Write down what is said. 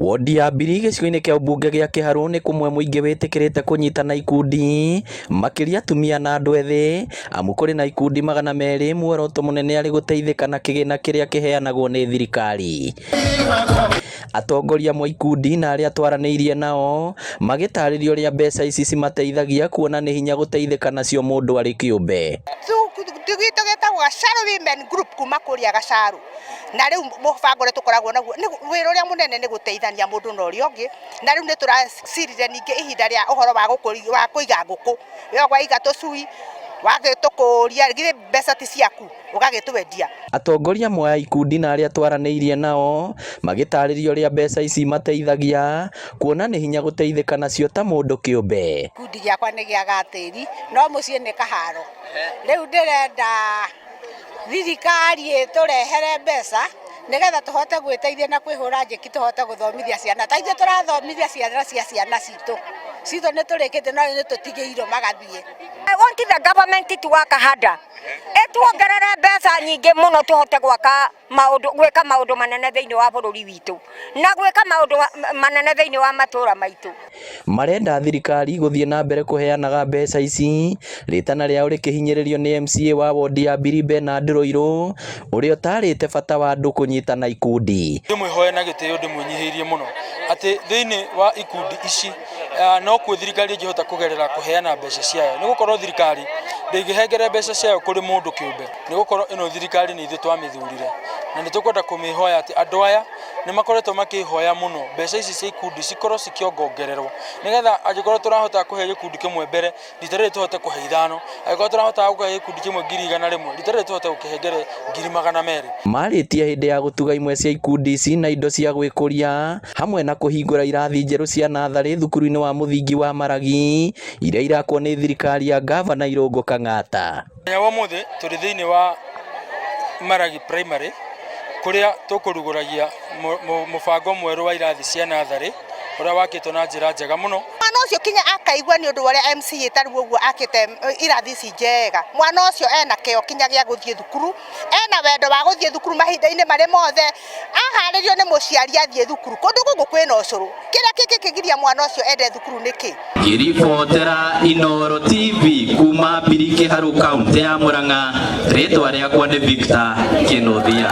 Wodi ya Mbiri gĩcigo-inĩ kĩa ũmbunge gĩa Kĩharũ nĩ kũmwe mũingĩ wĩtĩkĩrĩte kũnyitana ikundi makĩria atumia na andũ ethĩ, amu kũrĩ na ikundi 200 muoroto mũnene arĩ gũteithĩka na kĩgĩna kĩrĩa kĩheanagwo nĩ thirikari. Atongoria mwa ikundi na arĩa twaranĩirie nao magĩtarĩria ũrĩa mbeca ici cimateithagia kuona nĩ hinya gũteithĩka nacio mũndũ arĩ kĩũmbe. Tugito getagwo Gacaru Women Group kuma kuria Gacaru na riu mubango re tukoragwo naguo wĩra ũrĩa mũnene nĩ gũteithania mũndũ na ũrĩa ũngĩ, na riu nĩ tũracirire ningĩ ihinda rĩa ũhoro wa kũiga ngũkũ waiga tũcui wagĩtũkũria githĩ mbeca ti ciaku ũgagĩtwendia. Atongoria mwa ikundi na arĩa twaranĩirie nao magĩtarĩria ũrĩa mbeca ici mateithagia kuona nĩ hinya gũteithĩka nacio ta mũndũ kĩũmbe. Ikundi gĩakwa nĩ gĩa gatĩri no mũciĩ nĩ kaharo, rĩu ndĩrenda thirikari ĩtũrehere mbeca nĩgetha tũhote gwĩteithia na kwĩhũra njeki, tũhote gũthomithia ciana ta ithuĩ tũrathomithia ciana cia ciana citũ nĩ tũrĩkĩte no nĩ tũtigĩirwo magathiĩ. I want the government to work harder. Etuongerere mbeca nyingĩ mũno tũhote gwĩka maũndũ manene thĩinĩ wa bũrũri witũ na gwĩka maũndũ manene thĩinĩ wa matũũra maitũ. Marenda thirikari gũthiĩ na mbere kũheanaga mbeca ici, rĩtana rĩao rĩkĩhinyĩrĩrio nĩ MCA wa wodi ya Mbiri Bernard Rũirũ ũrĩa ũtarĩte bata wa andũ kũnyitana ikundi. Ndĩmwĩhoya na gĩtĩo ndĩmũnyihĩrie mũno atĩ thĩinĩ wa ikundi ici no kuo thirikari ĩngĩhota kũgerera kũheana mbeca ciayo, nĩ gũkorwo thirikari ndĩngĩhengere mbeca ciayo kũrĩ mũndũ kĩũmbe, nĩ gũkorwo ĩno thirikari nĩ ithuĩ twamĩthurire na nĩ tũkwenda kũmĩhoya atĩ andũ aya nĩ makoretwo makĩhoya mũno mbeca ici cia ikundi cikorwo cikĩongongererwo nĩgetha angĩkorwo tũrahota kũhe gĩkundi kĩmwe mbere rita rĩrĩ tũhote kũhe ithano, angĩkorwo tũrahota kũhe gĩkundi kĩmwe 100,000 rita rĩrĩ tũhote gũkĩhengere 200,000. Marĩtie hĩndĩ ya gũtuga imwe cia ikundi ici na indo cia gwĩkũria hamwe na kũhingũra irathi njerũ cia natharĩ thukuru-inĩ wa mũthingi wa Maragi iria irakwo nĩ thirikari ya Gavana Irũngũ Kang'ata. Ũmũthĩ tũrĩ thĩinĩ wa Maragi Primary kũrĩa tũkũrugũragia mũbango mwerũ wa irathi cia natharĩ ũrĩa wakĩtwo na njĩra njega mũno. Mwana ũcio kinya akaigua nĩ ũndũ ũrĩa MCA tarĩ ũguo akĩte irathi ici njega. Mwana ũcio ena kĩo kinya gĩa gũthiĩ thukuru, ena wendo wa gũthiĩ thukuru mahinda-inĩ marĩ mothe, aharĩrio nĩ mũciari athiĩ thukuru. Kũndũ gũkũ kwĩna ũcũrũ, kĩrĩa kĩngĩgiria mwana ũcio ende thukuru nĩkĩ? Ngĩribotera Inooro TV kuma Mbiri Kĩharũ kaunti ya Murang'a, rĩtwa rĩakwa nĩ Victor Kĩnũthia.